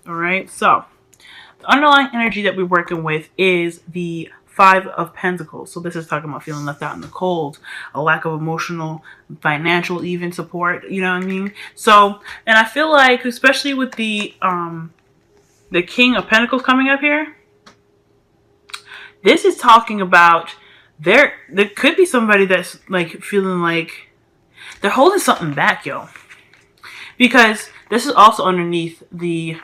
All right. So the underlying energy that we're working with is the Five of Pentacles. So this is talking about feeling left out in the cold, a lack of emotional, financial, even support. You know what I mean? So, and I feel like, especially with the King of Pentacles coming up here, this is talking about there could be somebody that's like feeling like they're holding something back, yo. Because this is also underneath the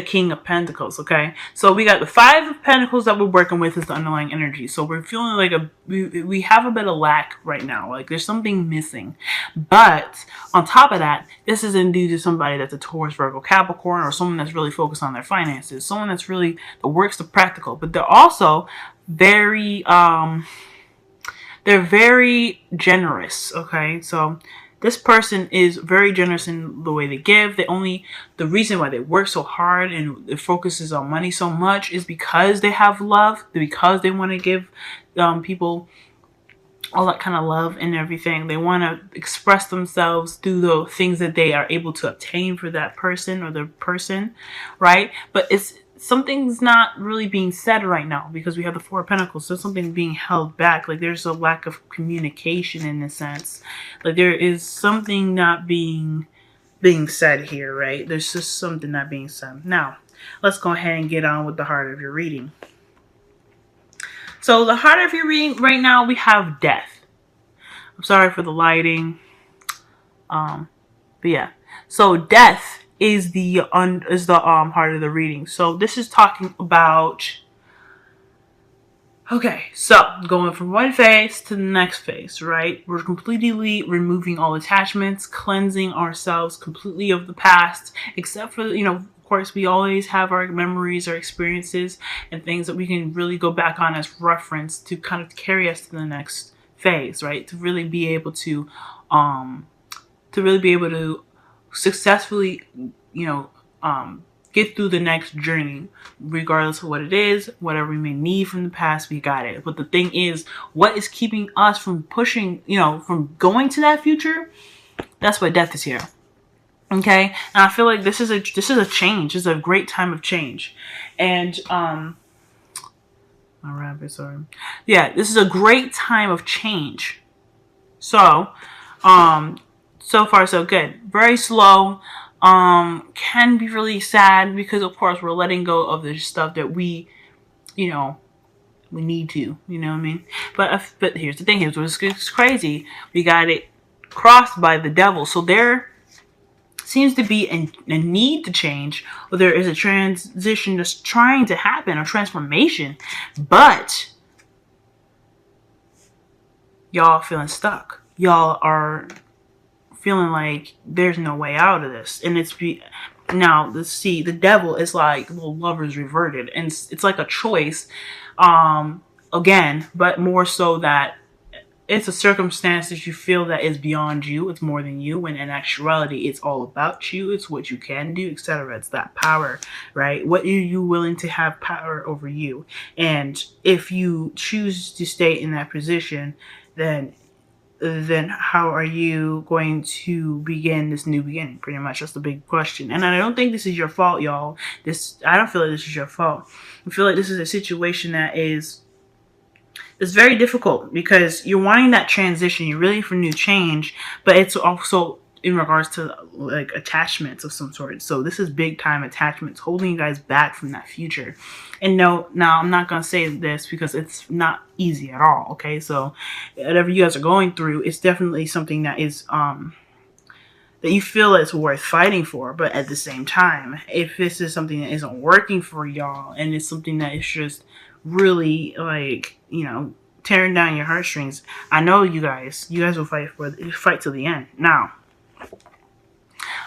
King of Pentacles, okay? So we got the Five of Pentacles that we're working with is the underlying energy. So we're feeling like we have a bit of lack right now. Like there's something missing. But on top of that, this is indeed to somebody that's a Taurus, Virgo, Capricorn, or someone that's really focused on their finances. Someone that's really that works the practical. But they're also very they're very generous, okay? So this person is very generous in the way they give. The reason why they work so hard and it focuses on money so much is because they have love, because they want to give people all that kind of love and everything. They want to express themselves through the things that they are able to obtain for that person or the person, right? But something's not really being said right now because we have the Four of Pentacles. So something being held back. Like there's a lack of communication in a sense. Like there is something not being said here, right? There's just something not being said. Now, let's go ahead and get on with the heart of your reading. So the heart of your reading right now, we have death. I'm sorry for the lighting. But yeah. So death is the heart of the reading. So this is talking about, okay, so going from one phase to the next phase, right? We're completely removing all attachments, cleansing ourselves completely of the past, except for, of course, we always have our memories, our experiences, and things that we can really go back on as reference to kind of carry us to the next phase, right? To really be able to successfully, get through the next journey, regardless of what it is, whatever we may need from the past, we got it. But the thing is, what is keeping us from pushing, from going to that future? That's what death is here. Okay, and I feel like this is a change. This is a great time of change, and my rabbit, sorry. Yeah, this is a great time of change. So, so far so good. Very slow. Can be really sad because of course we're letting go of the stuff that we need to, you know what I mean? But here's the thing, here's what's crazy. We got it crossed by the devil. So there seems to be a need to change, or there is a transition that's trying to happen, a transformation, but y'all feeling stuck. Y'all are feeling like there's no way out of this. And now the devil is like the lovers reverted, and it's like a choice again, but more so that it's a circumstance that you feel that is beyond you, it's more than you, when in actuality it's all about you, it's what you can do, etc. It's that power, right? What are you willing to have power over you? And if you choose to stay in that position, then how are you going to begin this new beginning? Pretty much, that's the big question. And I don't think this is your fault, y'all. I don't feel like this is your fault. I feel like this is a situation that it's very difficult because you're wanting that transition. You're ready for new change, but it's also in regards to like attachments of some sort. So this is big time attachments holding you guys back from that future. And no, now I'm not going to say this because it's not easy at all. Okay. So whatever you guys are going through, it's definitely something that is, that you feel it's worth fighting for. But at the same time, if this is something that isn't working for y'all and it's something that is just really like, tearing down your heartstrings, I know you guys will fight till the end. Now,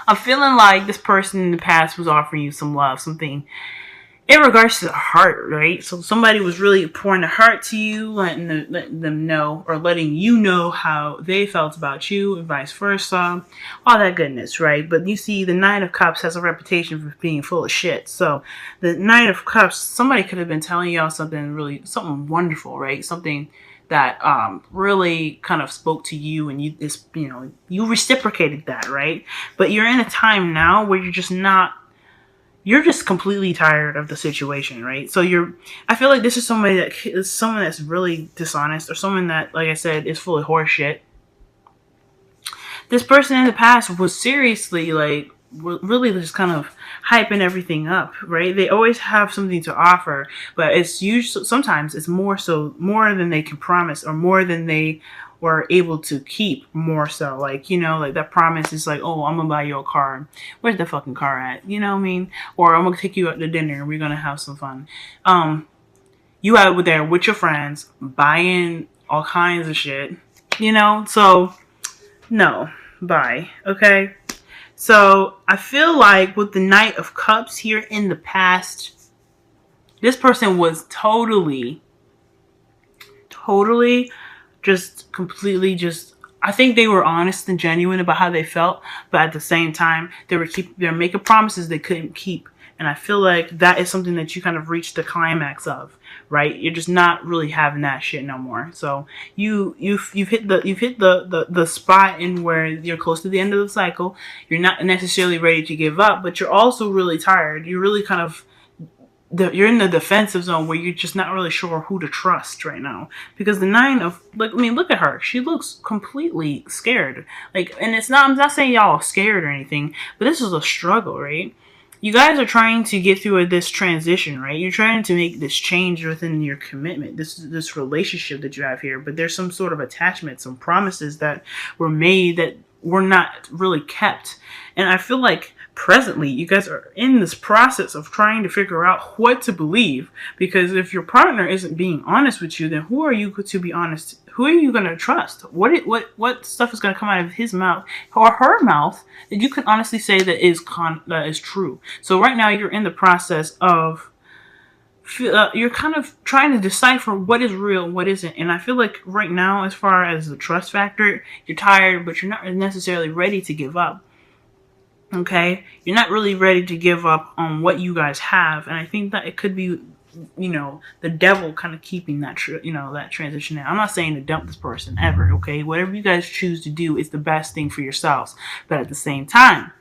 I'm feeling like this person in the past was offering you some love, something in regards to the heart, right? So somebody was really pouring their heart to you, letting them know, or letting you know how they felt about you, and vice versa, all that goodness, right? But you see, the Knight of Cups has a reputation for being full of shit. So the Knight of Cups, somebody could have been telling y'all something wonderful, right? Something that really kind of spoke to you, and you reciprocated that, right? But you're in a time now where you're just not you're just completely tired of the situation, right? So I feel like this is somebody that is someone that's really dishonest, or someone that, like I said, is full of horse shit. This person in the past was seriously like really just kind of hyping everything up, right? They always have something to offer, but it's usually sometimes it's more than they can promise, or more than they were able to keep, more so. Like, like that promise is like, oh, I'm gonna buy you a car. Where's the fucking car at? You know what I mean? Or I'm gonna take you out to dinner and we're gonna have some fun. You out there with your friends buying all kinds of shit, so no, bye. Okay. So I feel like with the Knight of Cups here in the past, this person was totally just completely just, I think they were honest and genuine about how they felt, but at the same time they're making promises they couldn't keep. And I feel like that is something that you kind of reach the climax of, right? You're just not really having that shit no more. So you've hit the spot in where you're close to the end of the cycle. You're not necessarily ready to give up, but you're also really tired. You're really kind of you're in the defensive zone where you're just not really sure who to trust right now, because the look at her. She looks completely scared. And I'm not saying y'all are scared or anything, but this is a struggle, right? You guys are trying to get through this transition, right? You're trying to make this change within your commitment, this relationship that you have here, but there's some sort of attachment, some promises that were made that were not really kept. And I feel like presently you guys are in this process of trying to figure out what to believe, because if your partner isn't being honest with you, then who are you to be honest? Who are you going to trust? What stuff is going to come out of his mouth or her mouth that you can honestly say that is true? So right now you're in the process of you're kind of trying to decipher what is real and what isn't. And I feel like right now, as far as the trust factor, you're tired, but you're not necessarily ready to give up. Okay, you're not really ready to give up on what you guys have, and I think that it could be, the devil kind of keeping that, that transition out. I'm not saying to dump this person ever. Okay, whatever you guys choose to do is the best thing for yourselves, but at the same time,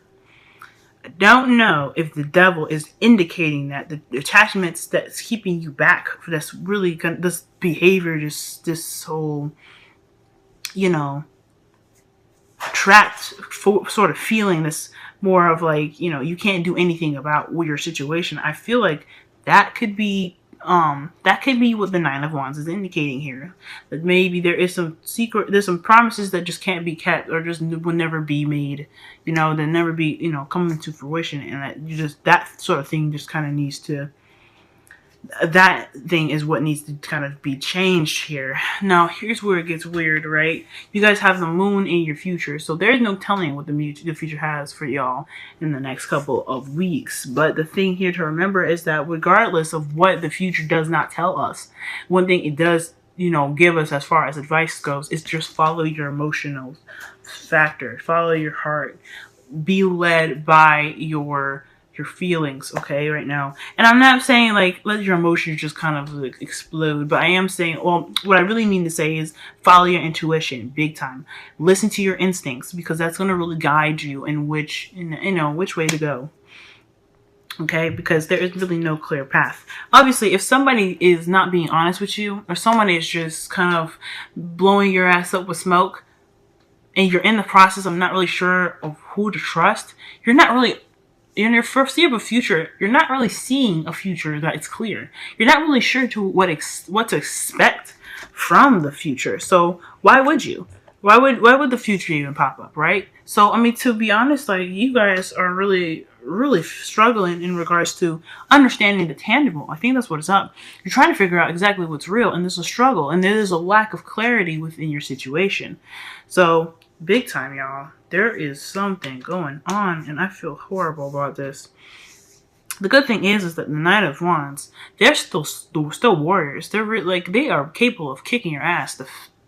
I don't know if the devil is indicating that the attachments that's keeping you back, that's really this behavior, this whole, trapped sort of feeling, this more of like, you can't do anything about your situation. I feel like that could be what the Nine of Wands is indicating here. That maybe there's some promises that just can't be kept, or just will never be made. They'll never be, coming to fruition, and that sort of thing just kind of needs to. That thing is what needs to kind of be changed here. Now, here's where it gets weird, right? You guys have the moon in your future, so there's no telling what the future has for y'all in the next couple of weeks. But the thing here to remember is that regardless of what the future does not tell us, one thing it does, give us as far as advice goes, is just follow your emotional factor, follow your heart, be led by your feelings, okay, right now. And I'm not saying like let your emotions just kind of like explode, but I am saying, well, what I really mean to say is follow your intuition big time. Listen to your instincts, because that's going to really guide you in which way to go. Okay, because there is really no clear path. Obviously, if somebody is not being honest with you, or someone is just kind of blowing your ass up with smoke, and you're in the process of not really sure of who to trust, you're not really in your foreseeable future, you're not really seeing a future that is clear. You're not really sure to what to expect from the future. So why would you? Why would the future even pop up, right? So I mean, to be honest, like, you guys are really struggling in regards to understanding the tangible. I think that's what it's up. You're trying to figure out exactly what's real, and there's a struggle, and there's a lack of clarity within your situation. So big time, y'all. There is something going on, and I feel horrible about this. The good thing is that the Knight of Wands, they're still warriors. They are capable of kicking your ass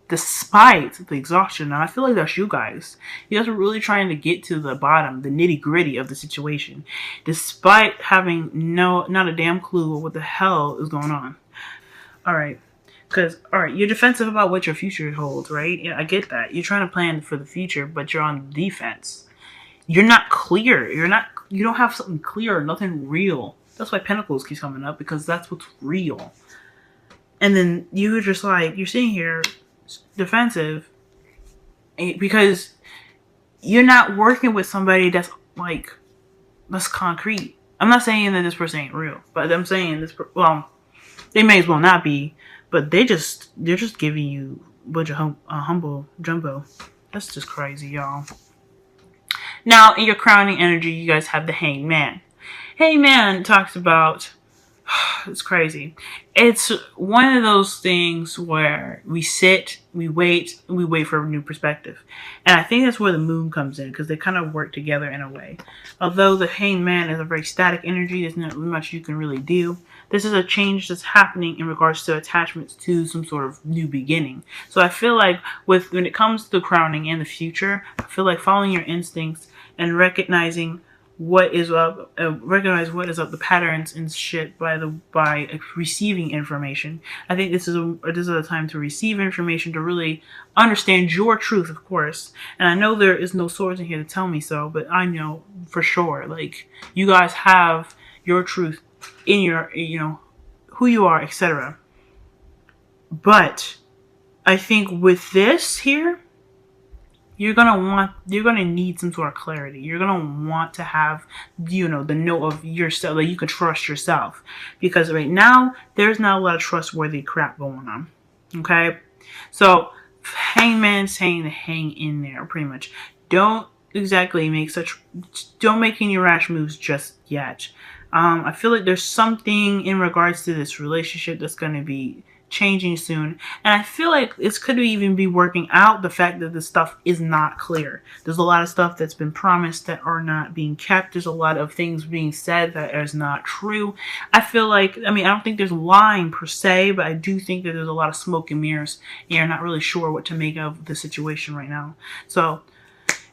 despite the exhaustion. And I feel like that's you guys. You guys are really trying to get to the bottom, the nitty gritty of the situation, despite having not a damn clue what the hell is going on. All right. Because, you're defensive about what your future holds, right? Yeah, I get that. You're trying to plan for the future, but you're on defense. You're not clear. you don't have something clear, nothing real. That's why Pentacles keeps coming up, because that's what's real. And then you're just like, you're sitting here defensive because you're not working with somebody that's like, that's concrete. I'm not saying that this person ain't real, but I'm saying this, well, they may as well not be, but they're just giving you a bunch of humble jumbo. That's just crazy, y'all. Now, in your crowning energy, you guys have the Hanged Man. Hanged Man talks about, it's crazy. It's one of those things where we sit, we wait for a new perspective. And I think that's where the moon comes in, because they kind of work together in a way. Although the Hanged Man is a very static energy, there's not much you can really do. This is a change that's happening in regards to attachments to some sort of new beginning. So I feel like when it comes to crowning in the future, I feel like following your instincts and recognizing what is up, the patterns and shit by receiving information. I think this is a time to receive information, to really understand your truth, of course. And I know there is no source in here to tell me so, but I know for sure, like, you guys have your truth in your, who you are, etc. But I think with this here, you're gonna need some sort of clarity. You're gonna want to have, the know of yourself, that you can trust yourself. Because right now, there's not a lot of trustworthy crap going on. Okay? So, Hangman saying to hang in there, pretty much. Don't make any rash moves just yet. I feel like there's something in regards to this relationship that's going to be changing soon. And I feel like this could even be working out the fact that this stuff is not clear. There's a lot of stuff that's been promised that are not being kept. There's a lot of things being said that is not true. I feel like, I don't think there's lying per se, but I do think that there's a lot of smoke and mirrors, and you're not really sure what to make of the situation right now. So,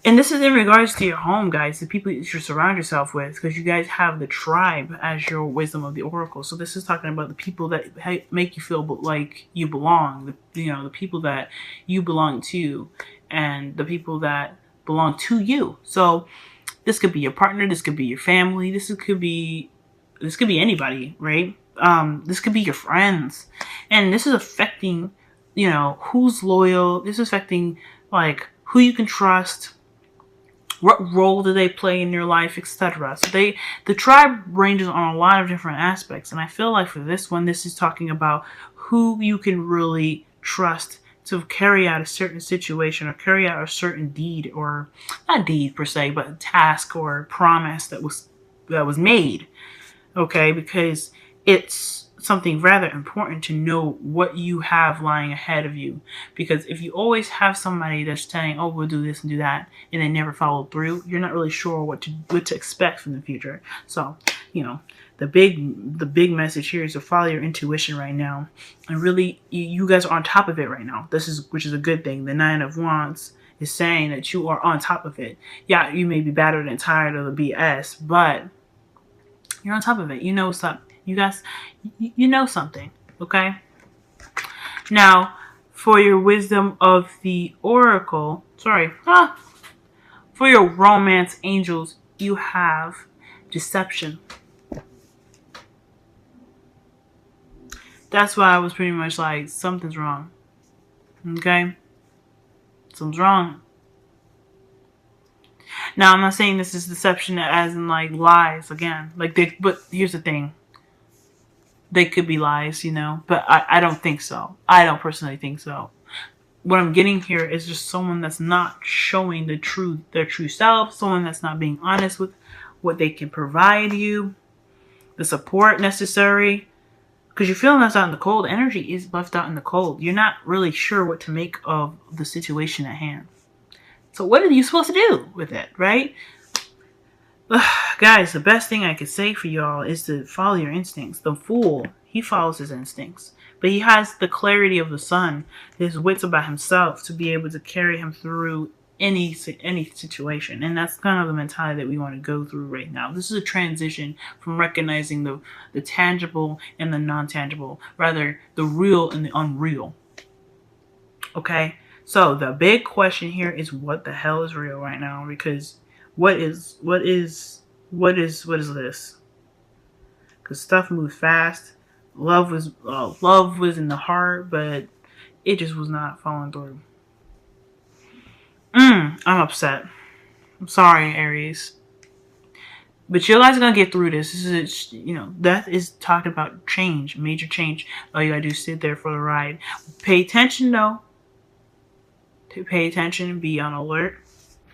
and this is in regards to your home, guys, the people you should surround yourself with, because you guys have the tribe as your wisdom of the oracle. So this is talking about the people that make you feel like you belong, the people that you belong to, and the people that belong to you. So this could be your partner, this could be your family, this could be anybody, right? This could be your friends, and this is affecting, who's loyal. This is affecting, like, who you can trust. What role do they play in your life, etc. So the tribe ranges on a lot of different aspects. And I feel like for this one, this is talking about who you can really trust to carry out a certain situation or carry out a certain deed, or not deed per se, but a task or promise that was made. Okay, because it's something rather important to know what you have lying ahead of you. Because if you always have somebody that's saying, oh, we'll do this and do that, and they never follow through, you're not really sure what to expect from the future. So, the big message here is to follow your intuition right now. And really, you guys are on top of it right now. Which is a good thing. The 9 of Wands is saying that you are on top of it. Yeah, you may be battered and tired of the BS, but you're on top of it. You know what's up. You guys, you know something, okay? Now, for your wisdom of the oracle, for your romance angels, you have deception. That's why I was pretty much like, something's wrong, okay? Something's wrong. Now, I'm not saying this is deception as in, like, lies, again. But here's the thing. They could be lies, but I don't think so. I don't personally think so. What I'm getting here is just someone that's not showing their true self, someone that's not being honest with what they can provide you, the support necessary. Because you're feeling left out in the cold. Energy is left out in the cold. You're not really sure what to make of the situation at hand. So what are you supposed to do with it, right? Guys, the best thing I could say for y'all is to follow your instincts. The fool, he follows his instincts. But he has the clarity of the sun, his wits about himself, to be able to carry him through any situation. And that's kind of the mentality that we want to go through right now. This is a transition from recognizing the tangible and the non-tangible. Rather, the real and the unreal. Okay? So, the big question here is, what the hell is real right now? Because what is What is this? Because stuff moves fast. Love was in the heart, but it just was not following through. I'm upset. I'm sorry, Aries. But you guys are gonna get through this. This is, death is talking about change, major change. All you gotta do is sit there for the ride. Pay attention, though. Pay attention. Be on alert.